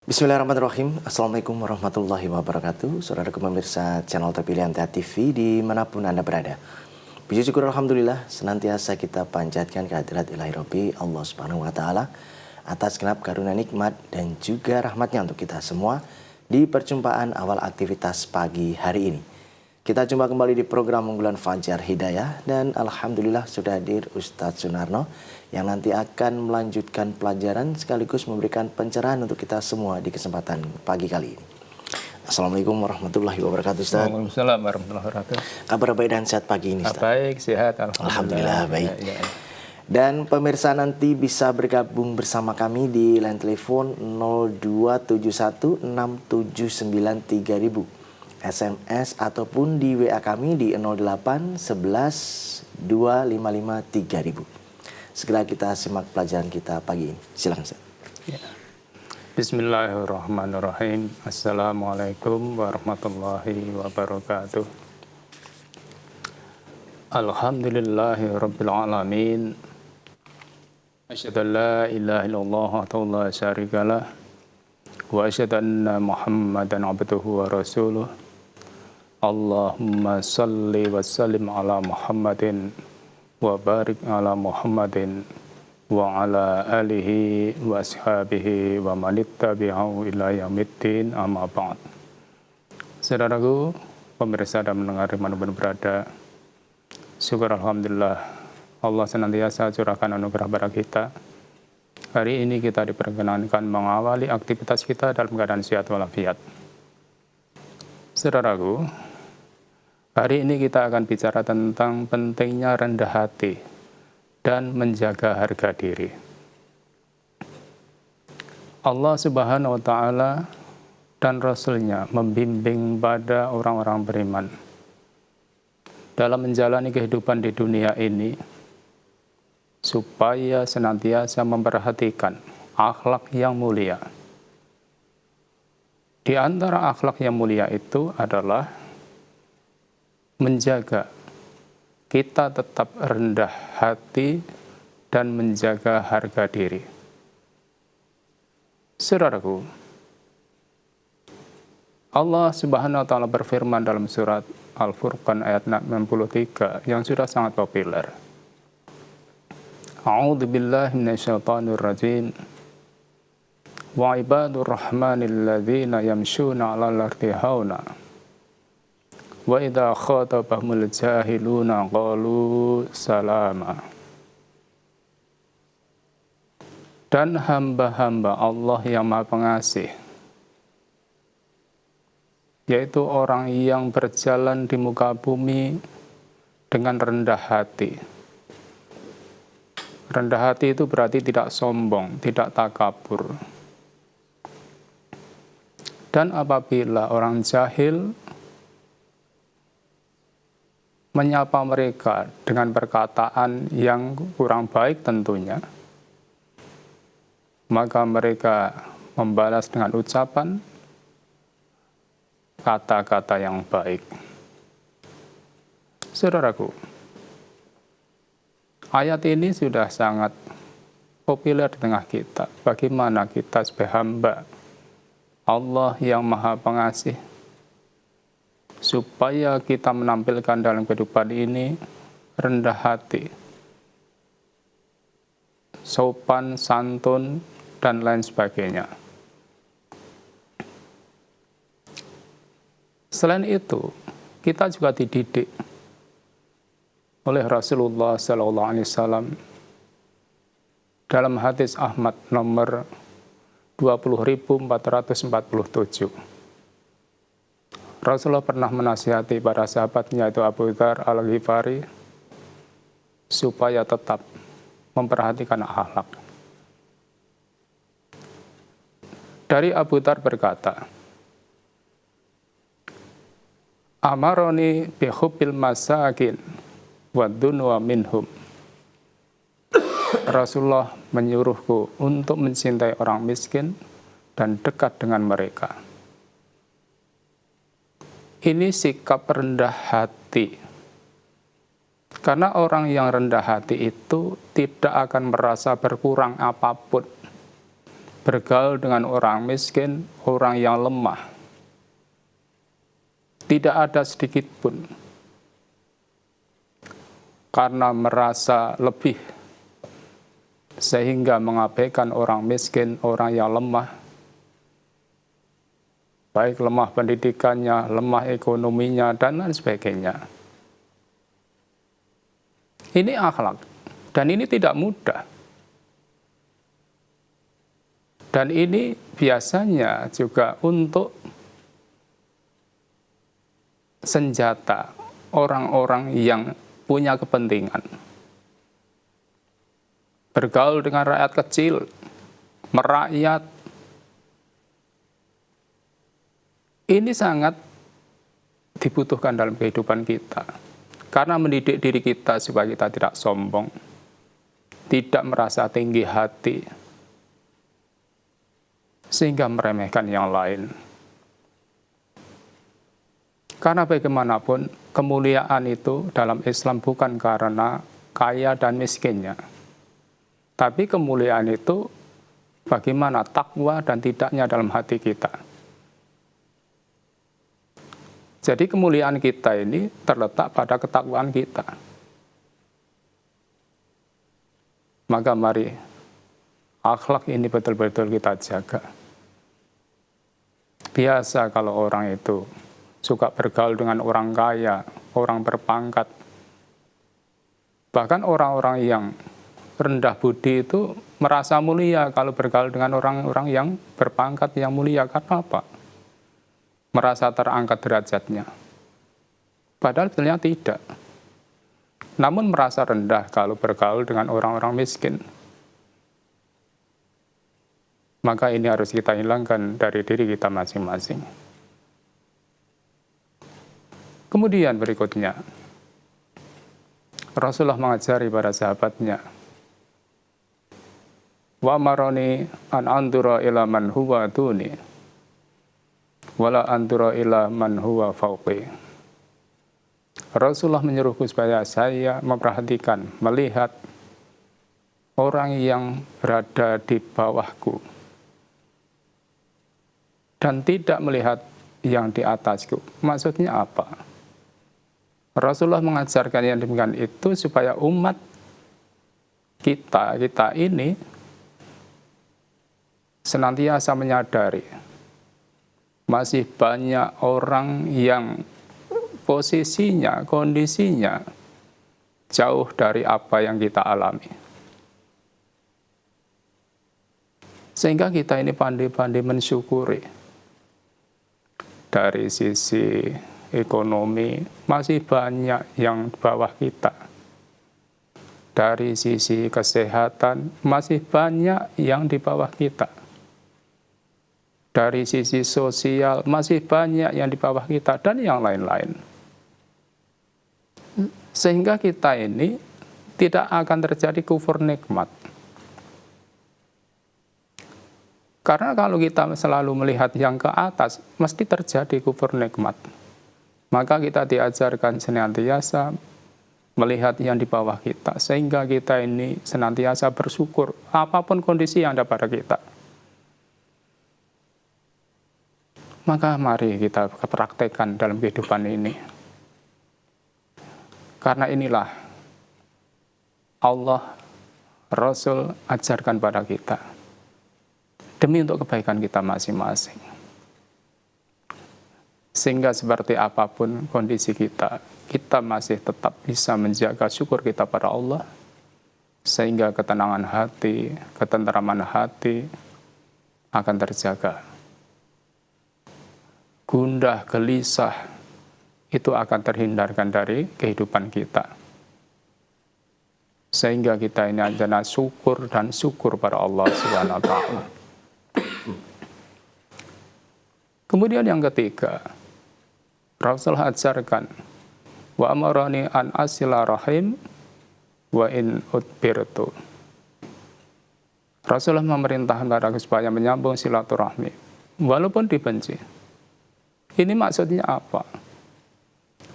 Bismillahirrahmanirrahim. Assalamualaikum warahmatullahi wabarakatuh. Saudara pemirsa channel terpilih MTA TV dimanapun Anda berada. Puji syukur Alhamdulillah senantiasa kita panjatkan kehadirat Ilahi Rabbi Allah Subhanahu wa Ta'ala atas genap karunia nikmat dan juga rahmatnya untuk kita semua di perjumpaan awal aktivitas pagi hari ini. Kita jumpa kembali di program unggulan Fajar Hidayah dan Alhamdulillah sudah hadir Ustadz Sunarno yang nanti akan melanjutkan pelajaran sekaligus memberikan pencerahan untuk kita semua di kesempatan pagi kali ini. Assalamualaikum warahmatullahi wabarakatuh Ustadz. Waalaikumsalam warahmatullahi wabarakatuh. Kabar baik dan sehat pagi ini Ustadz? Baik, sehat. Alhamdulillah baik. Ya. Dan pemirsa nanti bisa bergabung bersama kami di line telepon 0271 679 3000. SMS ataupun di WA kami di 08 11 255 3000. Segera kita simak pelajaran kita pagi ini. Silakan Ustaz. Ya. Bismillahirrahmanirrahim. Assalamualaikum warahmatullahi wabarakatuh. Alhamdulillahi rabbil alamin. Asyhadu an la ilaha illallah wa la syarikalah. Wa asyhadu anna Muhammadan abduhu wa rasuluh. Allahumma salli wa sallim ala Muhammadin wa barik ala Muhammadin wa ala alihi wa ashabihi wa manittabi'ahu ila yaumiddin amma ba'd. Saudaraku, pemirsa dan mendengar dimanapun berada, syukur Alhamdulillah Allah senantiasa curahkan anugerah pada kita. Hari ini kita diperkenankan mengawali aktivitas kita dalam keadaan sehat walafiat. Saudaraku, hari ini kita akan bicara tentang pentingnya rendah hati dan menjaga harga diri. Allah Subhanahu wa Ta'ala dan Rasul-Nya membimbing pada orang-orang beriman dalam menjalani kehidupan di dunia ini supaya senantiasa memperhatikan akhlak yang mulia. Di antara akhlak yang mulia itu adalah menjaga kita tetap rendah hati dan menjaga harga diri. Saudaraku, Allah Subhanahu wa Ta'ala berfirman dalam surat Al-Furqan ayat 63 yang sudah sangat populer. A'udzu billahi minasyaitonir rajim. Wa ibadur rahmanil ladzina yamshuna 'alal ardi hauna. Wa idza khatabahumul jahiluna qalu salama. Dan hamba-hamba Allah yang Maha Pengasih, yaitu orang yang berjalan di muka bumi dengan rendah hati. Rendah hati itu berarti tidak sombong, tidak takabur. Dan apabila orang jahil menyapa mereka dengan perkataan yang kurang baik tentunya, maka mereka membalas dengan ucapan kata-kata yang baik. Saudaraku, ayat ini sudah sangat populer di tengah kita. Bagaimana kita sebagai hamba Allah yang Maha Pengasih, supaya kita menampilkan dalam kehidupan ini rendah hati, sopan, santun, dan lain sebagainya. Selain itu, kita juga dididik oleh Rasulullah SAW dalam hadis Ahmad nomor 20.447. Rasulullah pernah menasihati para sahabatnya itu Abu Dzar Al-Ghifari supaya tetap memperhatikan akhlak. Dari Abu Dzar berkata, Amaroni bihubbil masakin wa dunwa minhum. Rasulullah menyuruhku untuk mencintai orang miskin dan dekat dengan mereka. Ini sikap rendah hati. Karena orang yang rendah hati itu tidak akan merasa berkurang apapun bergaul dengan orang miskin, orang yang lemah. Tidak ada sedikit pun karena merasa lebih sehingga mengabaikan orang miskin, orang yang lemah, baik lemah pendidikannya, lemah ekonominya, dan lain sebagainya. Ini akhlak, dan ini tidak mudah. Dan ini biasanya juga untuk senjata orang-orang yang punya kepentingan. Bergaul dengan rakyat kecil, merakyat. Ini sangat dibutuhkan dalam kehidupan kita. Karena mendidik diri kita supaya kita tidak sombong, tidak merasa tinggi hati, sehingga meremehkan yang lain. Karena bagaimanapun, kemuliaan itu dalam Islam bukan karena kaya dan miskinnya. Tapi kemuliaan itu bagaimana takwa dan tidaknya dalam hati kita. Jadi kemuliaan kita ini terletak pada ketakwaan kita. Maka mari akhlak ini betul-betul kita jaga. Biasa kalau orang itu suka bergaul dengan orang kaya, orang berpangkat. Bahkan orang-orang yang rendah budi itu merasa mulia kalau bergaul dengan orang-orang yang berpangkat yang mulia. Karena apa? Merasa terangkat derajatnya. Padahal sebenarnya tidak. Namun merasa rendah kalau bergaul dengan orang-orang miskin. Maka ini harus kita hilangkan dari diri kita masing-masing. Kemudian berikutnya, Rasulullah mengajari para sahabatnya, wa maroni an andura ila man huwa duni wala andura ila man huwa fauqi. Rasulullah menyuruhku supaya saya memperhatikan, melihat orang yang berada di bawahku dan tidak melihat yang di atasku. Maksudnya apa? Rasulullah mengajarkan yang demikian itu supaya umat kita ini senantiasa menyadari masih banyak orang yang posisinya, kondisinya jauh dari apa yang kita alami. Sehingga kita ini pandai-pandai mensyukuri. Dari sisi ekonomi masih banyak yang di bawah kita. Dari sisi kesehatan masih banyak yang di bawah kita. Dari sisi sosial masih banyak yang di bawah kita dan yang lain-lain. Sehingga kita ini tidak akan terjadi kufur nikmat. Karena kalau kita selalu melihat yang ke atas, mesti terjadi kufur nikmat. Maka kita diajarkan senantiasa melihat yang di bawah kita. Sehingga kita ini senantiasa bersyukur apapun kondisi yang ada pada kita. Maka mari kita praktekkan dalam kehidupan ini. Karena inilah Allah, Rasul ajarkan pada kita. Demi untuk kebaikan kita masing-masing. Sehingga seperti apapun kondisi kita, kita masih tetap bisa menjaga syukur kita pada Allah. Sehingga ketenangan hati, ketenteraman hati akan terjaga. Gundah, gelisah, itu akan terhindarkan dari kehidupan kita. Sehingga kita ini adalah syukur dan syukur pada Allah Subhanahu wa Ta'ala. Kemudian yang ketiga, Rasul ajarkan, wa amarani an asila rahim wa in udbirtu. Rasulullah memerintahkan pada supaya menyambung silaturahmi, walaupun dibenci. Ini maksudnya apa?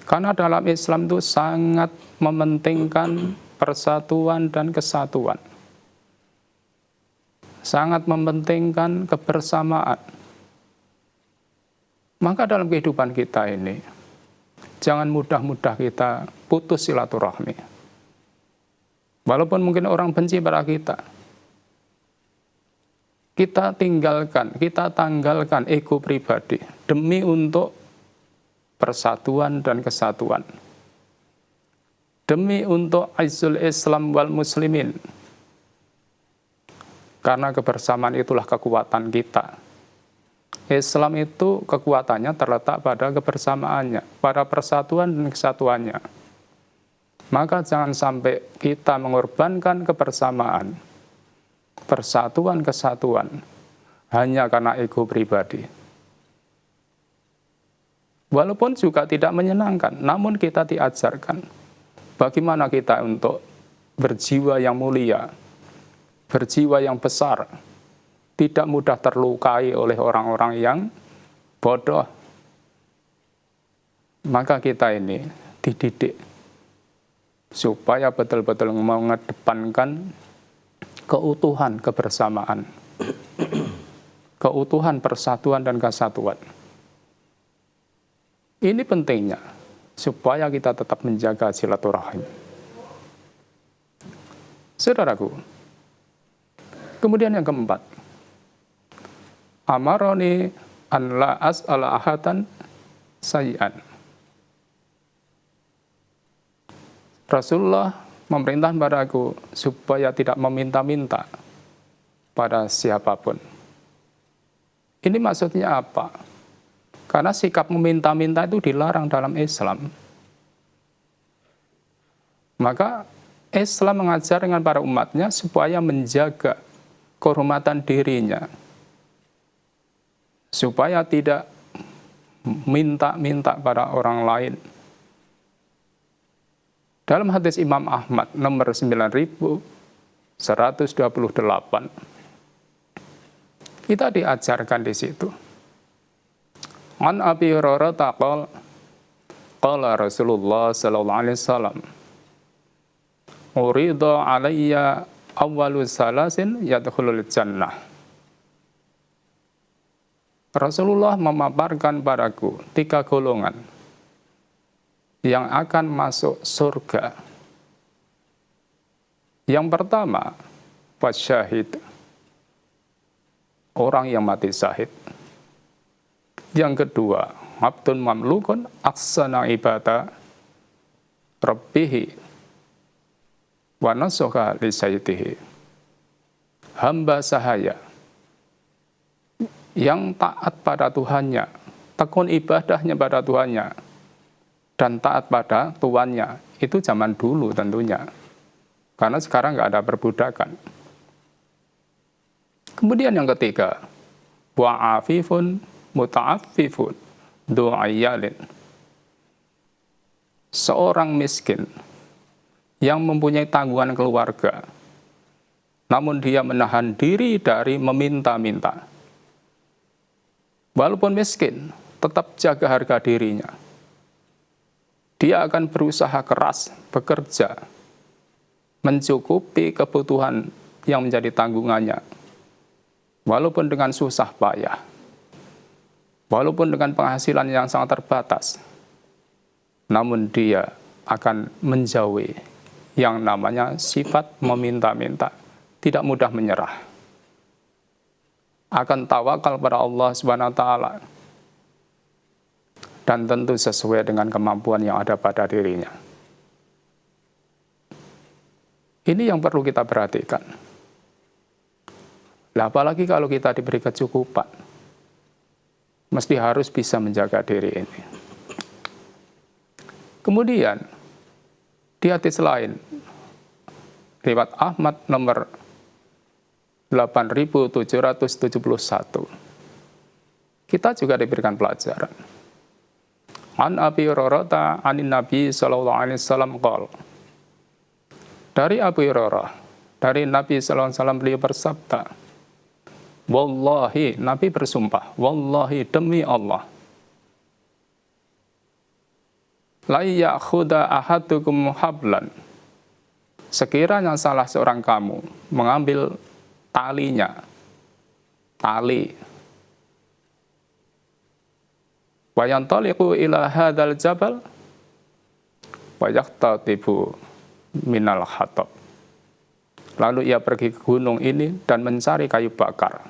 Karena dalam Islam itu sangat mementingkan persatuan dan kesatuan. sangat mementingkan kebersamaan. Maka dalam kehidupan kita ini, jangan mudah-mudah kita putus silaturahmi. Walaupun mungkin orang benci pada kita, kita tanggalkan ego pribadi demi untuk persatuan dan kesatuan. Demi untuk aizzul Islam wal muslimin. Karena kebersamaan itulah kekuatan kita. Islam itu kekuatannya terletak pada kebersamaannya, pada persatuan dan kesatuannya. Maka jangan sampai kita mengorbankan kebersamaan, persatuan, kesatuan, hanya karena ego pribadi. Walaupun juga tidak menyenangkan, namun kita diajarkan bagaimana kita untuk berjiwa yang mulia, berjiwa yang besar, tidak mudah terlukai oleh orang-orang yang bodoh. Maka kita ini dididik supaya betul-betul mengedepankan keutuhan kebersamaan, keutuhan persatuan dan kesatuan. Ini pentingnya supaya kita tetap menjaga silaturahim. Saudaraku, kemudian yang keempat, amaroni an la as'ala ahatan sayyi'an. Rasulullah memerintah padaku supaya tidak meminta-minta pada siapapun. Ini maksudnya apa? Karena sikap meminta-minta itu dilarang dalam Islam. Maka Islam mengajar dengan para umatnya supaya menjaga kehormatan dirinya, supaya tidak minta-minta pada orang lain. Dalam hadis Imam Ahmad nomor 9128, kita diajarkan di situ. An Abi Hurairah taqal, qala Rasulullah sallallahu alaihi wasallam, urida alayya awwalu salasin yadkhulul jannah. Rasulullah memaparkan padaku 3 golongan yang akan masuk surga. Yang pertama, wasyahid, orang yang mati syahid. Yang kedua, abdun mamlukun aksana ibada rabbihi wa nasuha li sayyidihi. Hamba sahaya yang taat pada Tuhannya, tekun ibadahnya pada Tuhannya, dan taat pada tuannya. Itu zaman dulu tentunya, karena sekarang nggak ada perbudakan. Kemudian yang ketiga, wa'afifun muta'affifun du'ayyalin, seorang miskin yang mempunyai tanggungan keluarga, namun dia menahan diri dari meminta-minta. Walaupun miskin, tetap jaga harga dirinya. Dia akan berusaha keras, bekerja, mencukupi kebutuhan yang menjadi tanggungannya. Walaupun dengan susah payah, walaupun dengan penghasilan yang sangat terbatas, namun dia akan menjauhi yang namanya sifat meminta-minta, tidak mudah menyerah. Akan tawakal pada Allah Subhanahu wa taala, dan tentu sesuai dengan kemampuan yang ada pada dirinya. Ini yang perlu kita perhatikan. Lah, apalagi kalau kita diberi kecukupan, mesti harus bisa menjaga diri ini. Kemudian, di hadis lain, riwayat Ahmad nomor 8771, kita juga diberikan pelajaran. An Abi Hurairah anin Nabi sallallahu alaihi wasallam qol. Dari Abu Hurairah, dari Nabi sallallahu alaihi wasallam, beliau bersabda, wallahi, Nabi bersumpah, wallahi, demi Allah, la ya'khudha ahadukum hablan, sekiranya salah seorang kamu mengambil talinya, tali. Wa yantaliqu ila hadzal jabal wa yaqtatibu minal hatab. Lalu ia pergi ke gunung ini dan mencari kayu bakar.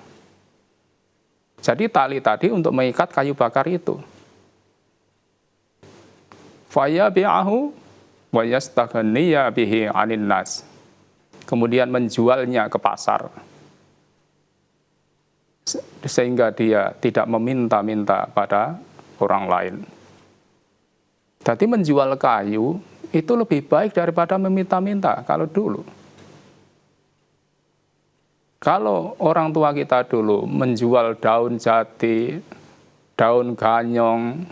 Jadi tali tadi untuk mengikat kayu bakar itu. Fayabi'ahu wa yastaghniya bihi 'anin nas. Kemudian menjualnya ke pasar. Sehingga dia tidak meminta-minta pada orang lain. Jadi menjual kayu itu lebih baik daripada meminta-minta kalau dulu. Kalau orang tua kita dulu menjual daun jati, daun ganyong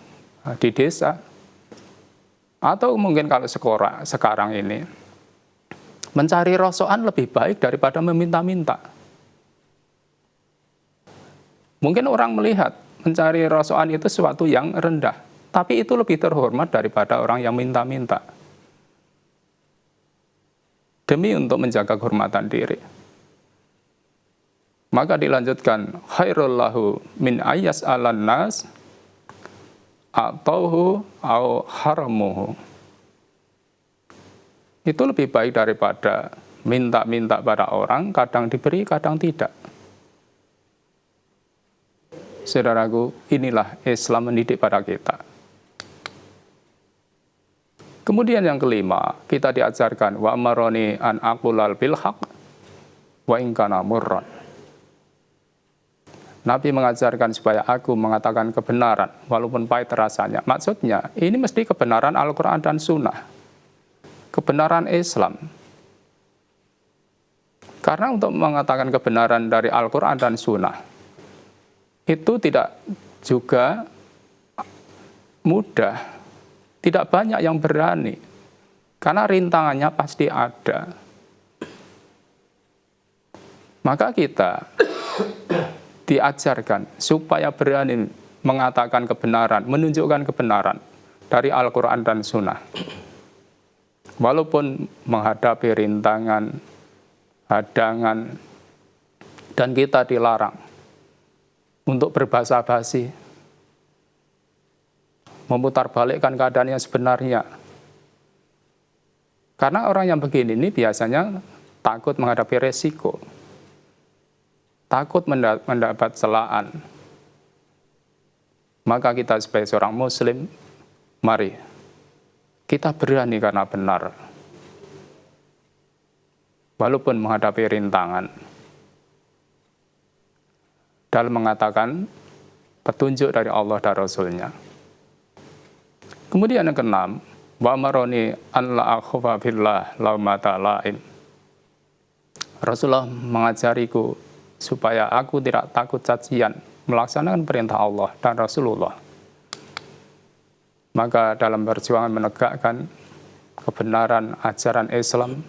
di desa, atau mungkin kalau sekarang ini, mencari rosokan lebih baik daripada meminta-minta. Mungkin orang melihat mencari rosokan itu sesuatu yang rendah, tapi itu lebih terhormat daripada orang yang minta-minta. Demi untuk menjaga kehormatan diri. Maka dilanjutkan, khairul lahu min ayas alan nas atauhu au haramuhu. Itu lebih baik daripada minta-minta pada orang, kadang diberi, kadang tidak. Saudaraku, inilah Islam mendidik pada kita. Kemudian yang kelima, kita diajarkan wa amaroni an aqulal bil haq wa in kana murran. Nabi mengajarkan supaya aku mengatakan kebenaran walaupun pahit rasanya. Maksudnya, ini mesti kebenaran Al-Quran dan Sunnah. Kebenaran Islam. Karena untuk mengatakan kebenaran dari Al-Quran dan Sunnah, itu tidak juga mudah. Tidak banyak yang berani. Karena rintangannya pasti ada. Maka kita diajarkan supaya berani mengatakan kebenaran, menunjukkan kebenaran dari Al-Quran dan Sunnah. Walaupun menghadapi rintangan, hadangan, dan kita dilarang untuk berbahasa basi, memutarbalikkan keadaan yang sebenarnya. Karena orang yang begini ini biasanya takut menghadapi resiko. Takut mendapat celaan. Maka kita sebagai seorang muslim, mari kita berani karena benar. Walaupun menghadapi rintangan. Dalam mengatakan petunjuk dari Allah dan Rasul-Nya. Kemudian yang keenam, wa amaroni an la akhafa fillah laumata laim. Rasulullah mengajariku supaya aku tidak takut cacian, melaksanakan perintah Allah dan Rasulullah. Maka dalam perjuangan menegakkan kebenaran ajaran Islam,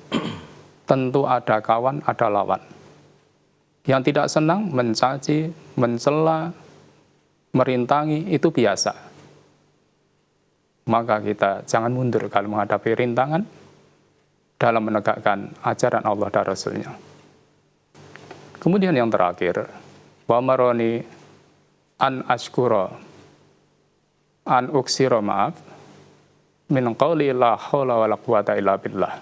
tentu ada kawan, ada lawan. Yang tidak senang, mencaci, mencela, merintangi, itu biasa. Maka kita jangan mundur kalau menghadapi rintangan dalam menegakkan ajaran Allah dan Rasul-Nya. Kemudian yang terakhir, wa maroni an ashkura an uksira maaf min qawli la haula wala quwata illa billah.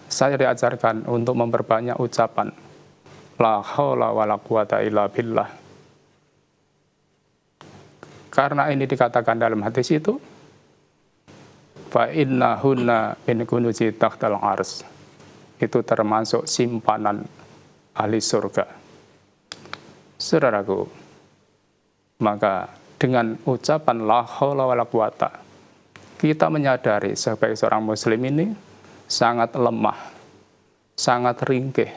Saya diajarkan untuk memperbanyak ucapan la haula wala quwata illa billah. Karena ini dikatakan dalam hadis itu, fa inna hunna min kunuzi tahtal ars. Itu termasuk simpanan ahli surga. Saudaraku, maka dengan ucapan la haula wala quwata, kita menyadari sebagai seorang muslim ini sangat lemah, sangat ringkih.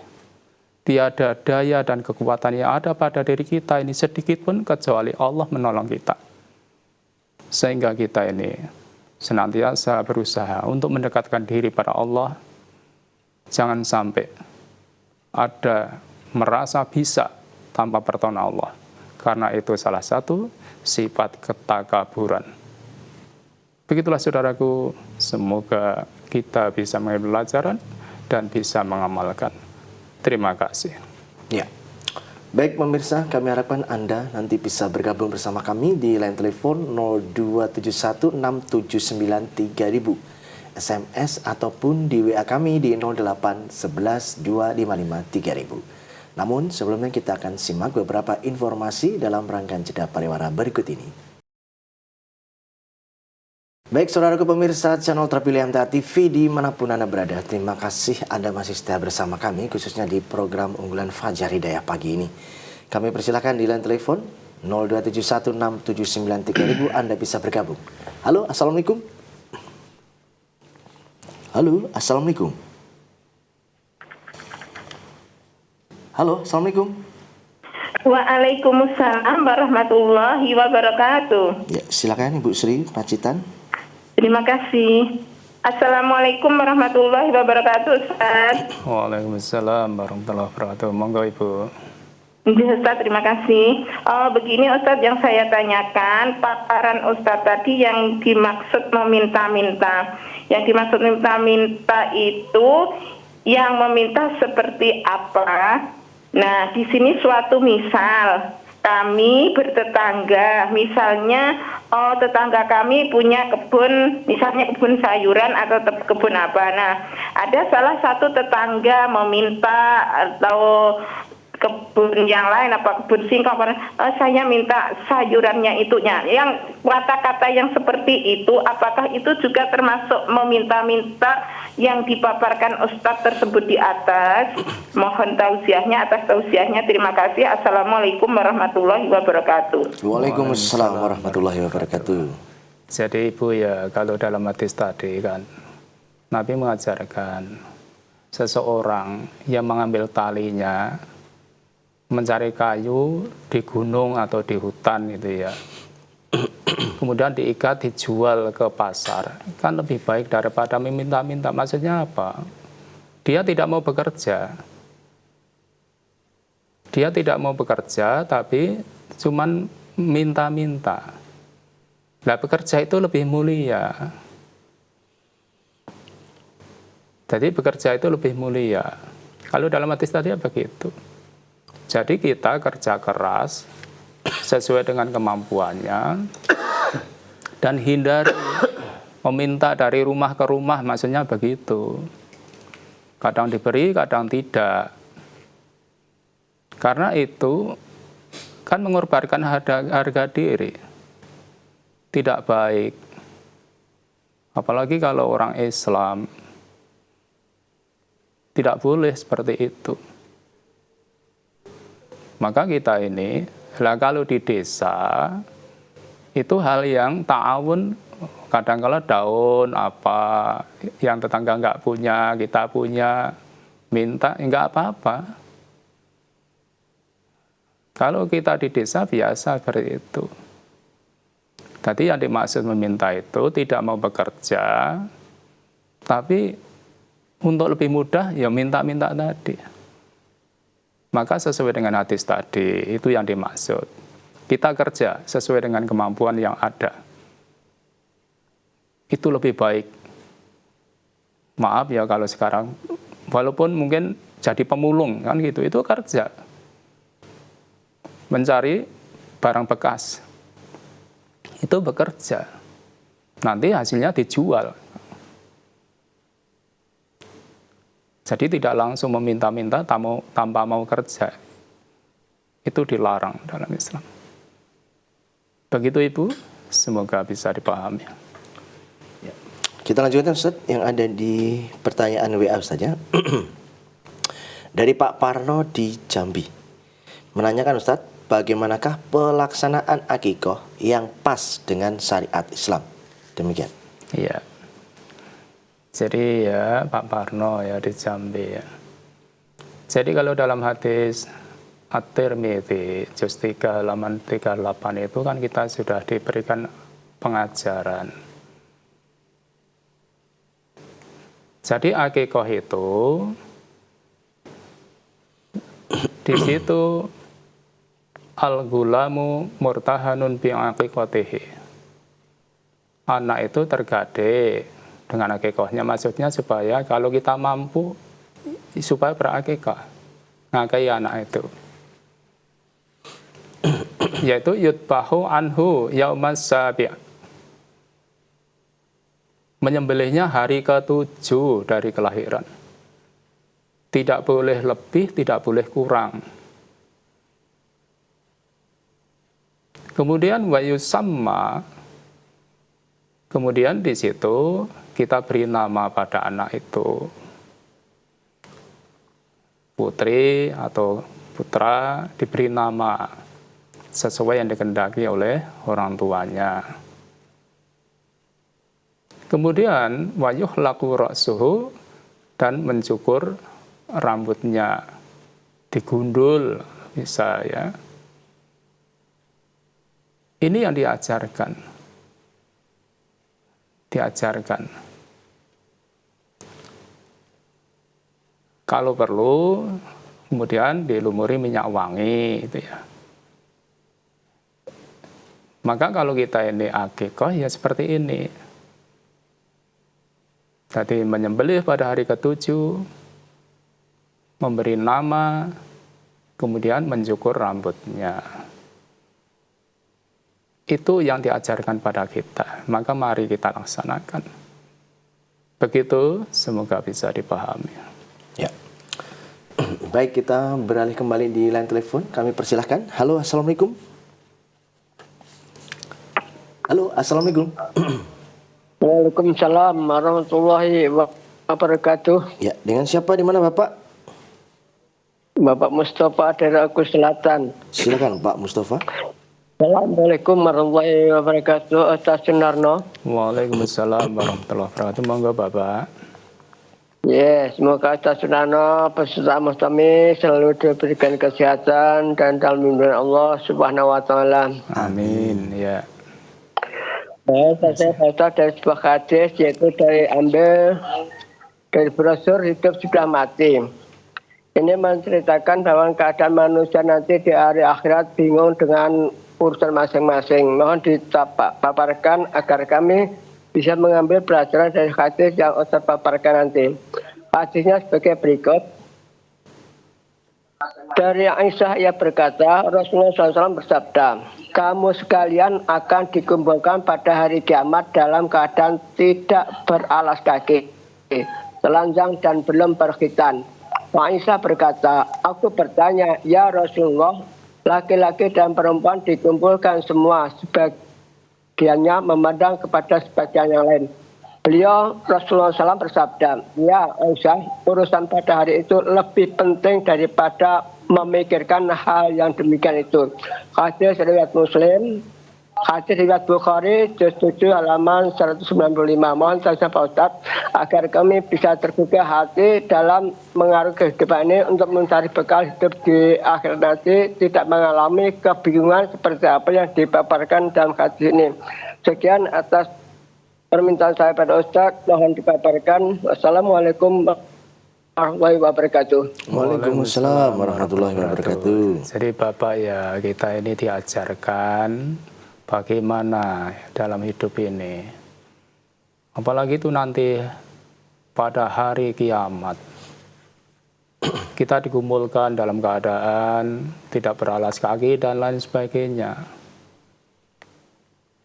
Tiada daya dan kekuatan yang ada pada diri kita ini sedikit pun kecuali Allah menolong kita. Sehingga kita ini senantiasa berusaha untuk mendekatkan diri pada Allah. Jangan sampai ada merasa bisa tanpa pertolongan Allah. Karena itu salah satu sifat ketakaburan. Begitulah saudaraku, semoga kita bisa mengambil pelajaran dan bisa mengamalkan. Terima kasih. Ya. Baik pemirsa, kami harapkan Anda nanti bisa bergabung bersama kami di line telepon 02716793000, SMS ataupun di WA kami di 08112553000. Namun sebelumnya kita akan simak beberapa informasi dalam rangkaian jeda pariwara berikut ini. Baik saudaraku pemirsa channel terpilih MTA TV dimanapun Anda berada, terima kasih Anda masih setia bersama kami khususnya di program unggulan Fajar Hidayah pagi ini. Kami persilakan di line telepon 02716793000 Anda bisa bergabung. Halo, Assalamualaikum. Halo, Assalamualaikum. Halo, Assalamualaikum. Waalaikumsalam warahmatullahi wabarakatuh. Ya, silakan Ibu Sri Pacitan. Terima kasih. Assalamualaikum warahmatullahi wabarakatuh, Ustaz. Waalaikumsalam warahmatullahi wabarakatuh. Monggo Ibu. Ustaz, terima kasih. Begini Ustaz, yang saya tanyakan, paparan Ustaz tadi yang dimaksud meminta-minta. Yang dimaksud minta-minta itu yang meminta seperti apa? Nah, di sini suatu misal. Kami bertetangga, misalnya tetangga kami punya kebun, misalnya kebun sayuran atau kebun apa. Nah, ada salah satu tetangga meminta atau kebun yang lain apa kebun singkong, saya minta sayurannya itunya. Yang kata-kata yang seperti itu, apakah itu juga termasuk meminta-minta yang dipaparkan Ustadz tersebut di atas? Mohon tausiahnya, atas tausiahnya. Terima kasih. Assalamualaikum warahmatullahi wabarakatuh. Waalaikumsalam warahmatullahi wabarakatuh. Jadi Ibu ya, kalau dalam hadis tadi kan Nabi mengajarkan seseorang yang mengambil talinya mencari kayu di gunung atau di hutan gitu ya, kemudian diikat dijual ke pasar, kan lebih baik daripada meminta-minta. Maksudnya apa? Dia tidak mau bekerja, tapi cuman minta-minta. Nah, bekerja itu lebih mulia. Jadi bekerja itu lebih mulia. Kalau dalam hadis tadi begitu. Jadi kita kerja keras sesuai dengan kemampuannya dan hindari meminta dari rumah ke rumah, maksudnya begitu. Kadang diberi, kadang tidak. Karena itu kan mengorbankan harga diri. Tidak baik. Apalagi kalau orang Islam. Tidak boleh seperti itu. Maka kita ini, kalau di desa, itu hal yang ta'awun, kadang-kala daun, apa, yang tetangga nggak punya, kita punya, minta, nggak apa-apa. Kalau kita di desa biasa seperti itu. Tadi yang dimaksud meminta itu tidak mau bekerja, tapi untuk lebih mudah ya minta-minta tadi. Maka sesuai dengan hadis tadi, itu yang dimaksud. Kita kerja sesuai dengan kemampuan yang ada. Itu lebih baik. Maaf ya kalau sekarang, walaupun mungkin jadi pemulung, kan gitu, itu kerja. Mencari barang bekas. Itu bekerja. Nanti hasilnya dijual. Jadi tidak langsung meminta-minta tanpa mau kerja. Itu dilarang dalam Islam. Begitu Ibu, semoga bisa dipahami. Ya. Kita lanjutkan Ustaz yang ada di pertanyaan WA saja. Dari Pak Parno di Jambi. Menanyakan Ustaz, bagaimanakah pelaksanaan akikoh yang pas dengan syariat Islam? Demikian. Iya. Jadi ya Pak Parno ya di Jambi ya. Jadi kalau dalam hadis At-Tirmidzi juz 3 halaman 38 itu kan kita sudah diberikan pengajaran. Jadi akikoh itu di situ al-gulamu murtahanun bi aqiqatihi. Anak itu tergade dengan akikohnya, maksudnya supaya kalau kita mampu supaya berakikah. ngakai anak itu. Yaitu yudbahu anhu yaumas sabi'. Menyembelihnya hari ke-7 dari kelahiran. Tidak boleh lebih, tidak boleh kurang. Kemudian wa yusamma, kemudian di situ kita beri nama pada anak itu. Putri atau putra diberi nama sesuai yang dikehendaki oleh orang tuanya. Kemudian wa yuhlaqu ra'suhu, dan mencukur rambutnya, digundul bisa ya. Ini yang diajarkan. Kalau perlu, kemudian dilumuri minyak wangi, itu ya. Maka kalau kita ini akikah ya seperti ini. Tadi menyembelih pada hari ke-7, memberi nama, kemudian mencukur rambutnya. Itu yang diajarkan pada kita. Maka mari kita laksanakan. Begitu, semoga bisa dipahami. Ya. Baik, kita beralih kembali di line telepon. Kami persilahkan. Halo, assalamualaikum. Halo, assalamualaikum. Waalaikumsalam warahmatullahi wabarakatuh. Ya, dengan siapa di mana Bapak? Bapak Mustafa dari Agus Selatan. Silakan Pak Mustafa. Assalamualaikum warahmatullahi wabarakatuh. Ustaz Sunarno. Waalaikumsalam warahmatullahi wabarakatuh. Monggo Bapak. Semoga Ustaz Sunarno beserta Mustami selalu diberikan kesehatan dan dalam lindungan Allah Subhanahu wa taala. Amin ya. Saya baca dari sebuah hadis, yaitu ambil dari brosur Hidup Sudah Mati. Ini menceritakan bahwa keadaan manusia nanti di hari akhirat bingung dengan urusan masing-masing. Mohon dipaparkan agar kami bisa mengambil pelajaran dari hadis yang Ustaz paparkan nanti. Hadisnya sebagai berikut. Dari Aisyah ia berkata, Rasulullah SAW bersabda, kamu sekalian akan dikumpulkan pada hari kiamat dalam keadaan tidak beralas kaki, telanjang dan belum berkhitan. Aisyah berkata, aku bertanya, ya Rasulullah, laki-laki dan perempuan dikumpulkan semua, sebagiannya memandang kepada sebagian yang lain. Beliau Rasulullah SAW bersabda, ya Aisyah, urusan pada hari itu lebih penting daripada memikirkan hal yang demikian itu. Hadis riwayat Muslim, hadis riwayat Bukhari, juz 7 halaman 195. Mohon saja Pak Ustadz agar kami bisa terbuka hati dalam mengarungi kehidupan ini untuk mencari bekal hidup di akhir nanti, tidak mengalami kebingungan seperti apa yang dipaparkan dalam hadis ini. Sekian atas permintaan saya pada Ustadz, mohon dipaparkan. Wassalamualaikum warahmatullahi wabarakatuh. Waalaikumsalam warahmatullahi wabarakatuh. Jadi Bapak ya, kita ini diajarkan bagaimana dalam hidup ini. Apalagi itu nanti pada hari kiamat. Kita dikumpulkan dalam keadaan tidak beralas kaki dan lain sebagainya.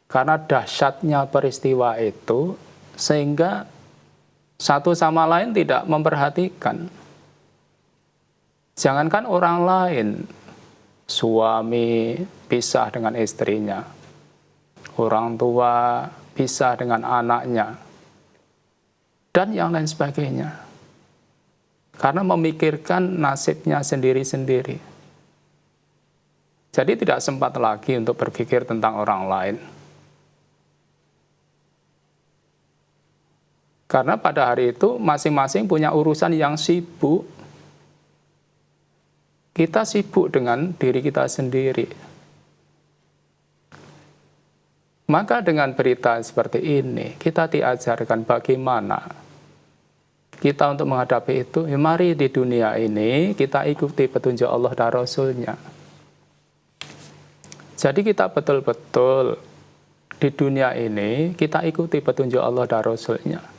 Karena dahsyatnya peristiwa itu, sehingga satu sama lain tidak memperhatikan. Jangankan orang lain, suami pisah dengan istrinya, orang tua pisah dengan anaknya, dan yang lain sebagainya. Karena memikirkan nasibnya sendiri-sendiri. Jadi tidak sempat lagi untuk berpikir tentang orang lain. Karena pada hari itu masing-masing punya urusan yang sibuk. Kita sibuk dengan diri kita sendiri. Maka dengan berita seperti ini, kita diajarkan bagaimana kita untuk menghadapi itu. Ya mari di dunia ini kita ikuti petunjuk Allah dan Rasul-Nya. Jadi kita betul-betul di dunia ini kita ikuti petunjuk Allah dan Rasul-Nya.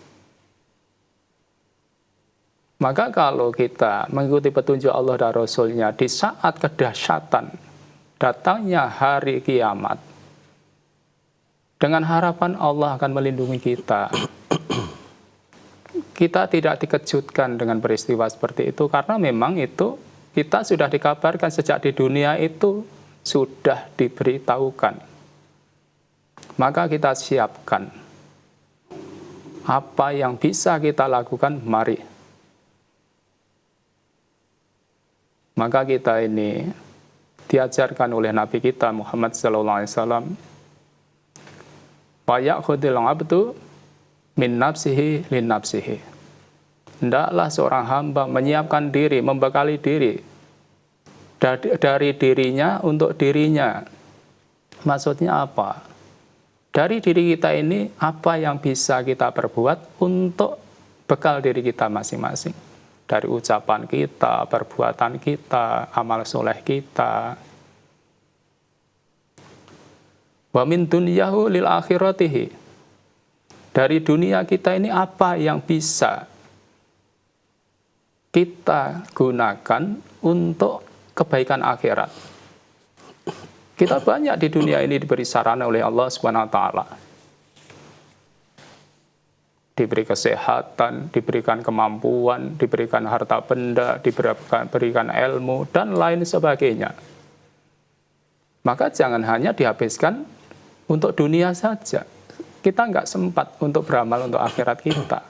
Maka kalau kita mengikuti petunjuk Allah dan Rasul-Nya di saat kedahsyatan datangnya hari kiamat, dengan harapan Allah akan melindungi kita, kita tidak dikejutkan dengan peristiwa seperti itu, karena memang itu kita sudah dikabarkan sejak di dunia itu sudah diberitahukan. Maka kita siapkan apa yang bisa kita lakukan, mari. Maka kita ini diajarkan oleh Nabi kita Muhammad SAW, wa ya'khudil 'abdu min nafsihi lin nafsihi. Hendaklah seorang hamba menyiapkan diri, membekali diri dari dirinya untuk dirinya. Maksudnya apa? Dari diri kita ini apa yang bisa kita perbuat untuk bekal diri kita masing-masing. Dari ucapan kita, perbuatan kita, amal soleh kita. Wa min dunyahu lil akhiratihi. Dari dunia kita ini apa yang bisa kita gunakan untuk kebaikan akhirat. Kita banyak di dunia ini diberi sarana oleh Allah SWT. Diberi kesehatan, diberikan kemampuan, diberikan harta benda, diberikan ilmu, dan lain sebagainya. Maka jangan hanya dihabiskan untuk dunia saja. Kita nggak sempat untuk beramal untuk akhirat kita.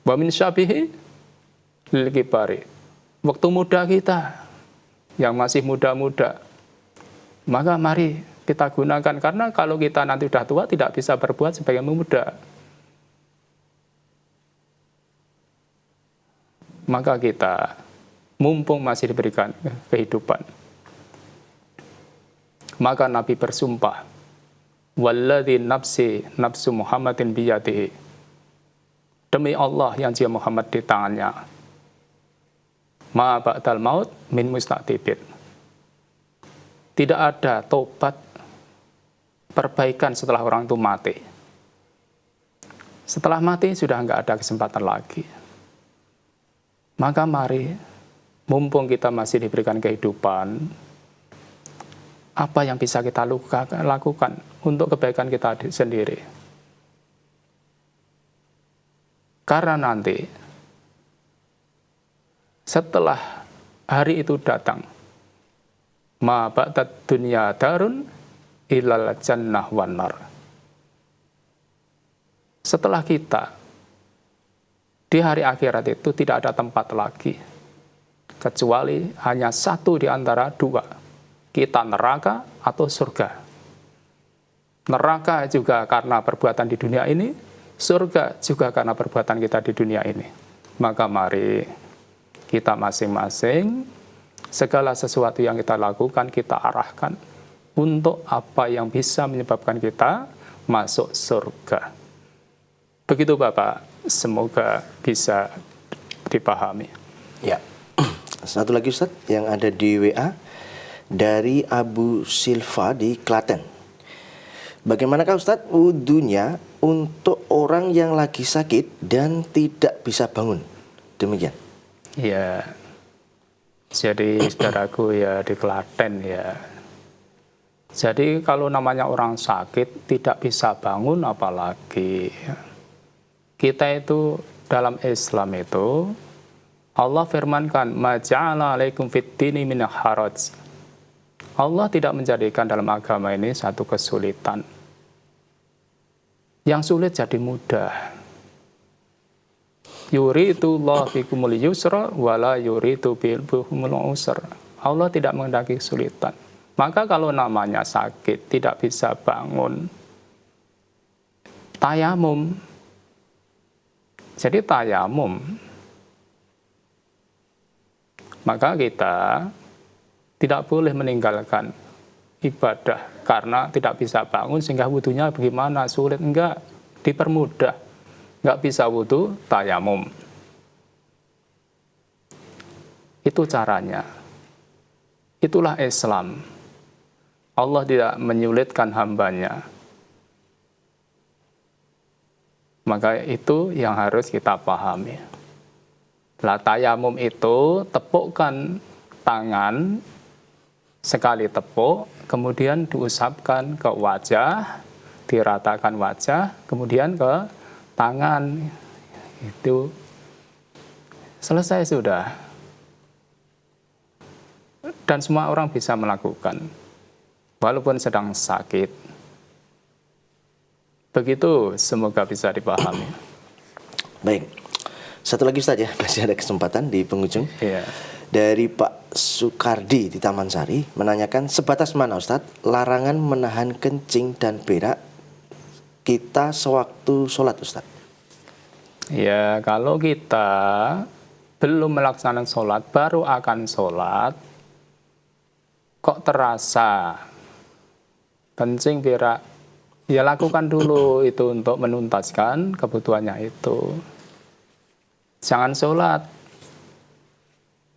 Wa min syabihi lil kibari. Waktu muda kita, yang masih muda-muda, maka mari kita gunakan. Karena kalau kita nanti sudah tua, tidak bisa berbuat sebagai muda. Maka kita, mumpung masih diberikan kehidupan, maka Nabi bersumpah, walladzi nafsu Muhammadin biyadihi. Demi Allah yang jiwa Muhammad di tangannya, ma ba'dal maut min mustaqtibin. Tidak ada tobat perbaikan setelah orang itu mati. Setelah mati sudah enggak ada kesempatan lagi. Maka mari, mumpung kita masih diberikan kehidupan, apa yang bisa kita lakukan untuk kebaikan kita sendiri. Karena nanti setelah hari itu datang, ma ba'dad dunya darun ilal jannah wan nar. Setelah kita di hari akhirat itu tidak ada tempat lagi kecuali hanya satu di antara dua, kita neraka atau surga. Neraka juga karena perbuatan di dunia ini, surga juga karena perbuatan kita di dunia ini. Maka mari kita masing-masing, segala sesuatu yang kita lakukan, kita arahkan untuk apa yang bisa menyebabkan kita masuk surga. Begitu Bapak, semoga bisa dipahami. Ya, satu lagi Ustaz yang ada di WA dari Abu Silva di Klaten. Bagaimanakah Ustaz wudunya untuk orang yang lagi sakit dan tidak bisa bangun? Demikian. Ya, jadi saudaraku ya di Klaten ya. Jadi kalau namanya orang sakit tidak bisa bangun, apalagi kita itu dalam Islam itu Allah firmankan, ma ja'ala alaikum fid-dini min haraj. Allah tidak menjadikan dalam agama ini satu kesulitan. Yang sulit jadi mudah. Yuridu Allah bikumul yusra wala yuridu bikumul usra. Allah tidak menghendaki kesulitan. Maka kalau namanya sakit, tidak bisa bangun, tayamum. Jadi tayamum. Maka kita tidak boleh meninggalkan ibadah karena tidak bisa bangun sehingga wudunya bagaimana, sulit, enggak, dipermudah. Nggak bisa wudu, tayamum. Itu caranya. Itulah Islam. Allah tidak menyulitkan hambanya. Maka itu yang harus kita pahami. Lah tayamum itu tepukkan tangan, sekali tepuk, kemudian diusapkan ke wajah, diratakan wajah, kemudian ke tangan. Itu selesai sudah. Dan semua orang bisa melakukan, walaupun sedang sakit. Begitu, semoga bisa dipahami. Baik, satu lagi Ustaz ya, masih ada kesempatan di penghujung. Iya. Dari Pak Sukardi di Taman Sari menanyakan, sebatas mana Ustaz larangan menahan kencing dan berak kita sewaktu sholat Ustaz? Ya, kalau kita belum melaksanakan sholat, baru akan sholat, kok terasa kencing berak, ya lakukan dulu itu untuk menuntaskan kebutuhannya itu. Jangan sholat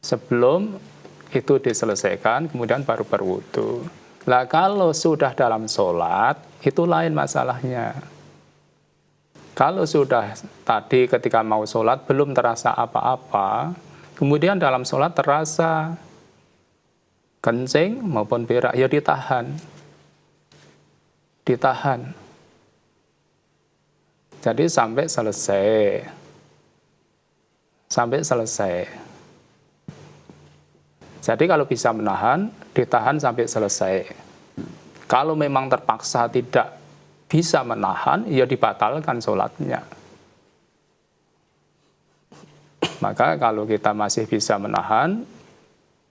sebelum itu diselesaikan, kemudian baru berwudu. Lah kalau sudah dalam sholat, itu lain masalahnya. Kalau sudah tadi ketika mau sholat belum terasa apa-apa, kemudian dalam sholat terasa kencing maupun berak, ya ditahan. Ditahan. Jadi sampai selesai. Sampai selesai. Jadi kalau bisa menahan, ditahan sampai selesai. Kalau memang terpaksa tidak bisa menahan, ya dibatalkan sholatnya. Maka kalau kita masih bisa menahan,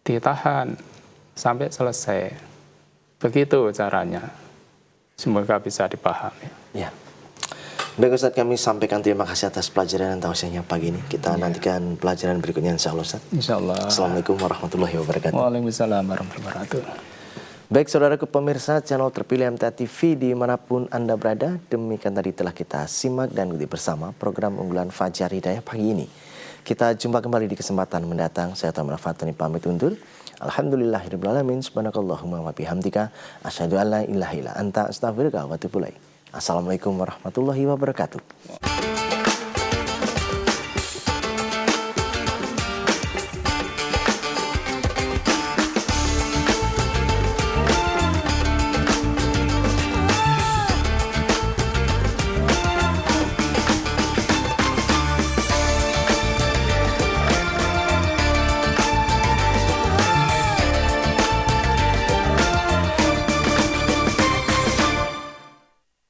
ditahan sampai selesai. Begitu caranya. Semoga bisa dipahami. Ya. Baik Ustaz, kami sampaikan terima kasih atas pelajaran dan tausiahnya pagi ini. Kita nantikan pelajaran berikutnya insya Allah Ustaz. Insya Allah. Assalamualaikum warahmatullahi wabarakatuh. Waalaikumsalam warahmatullahi wabarakatuh. Baik saudaraku pemirsa channel terpilih MTA TV dimanapun Anda berada, demikian tadi telah kita simak dan ikuti bersama program unggulan Fajar Hidayah pagi ini. Kita jumpa kembali di kesempatan mendatang. Saya Tamara Fatani pamit undur. Alhamdulillahirrahmanirrahim. Subhanakallahumma wa bihamdika asyhadu an la ilaha illa anta astaghfiruka wa atubu ilaik. Assalamualaikum warahmatullahi wabarakatuh.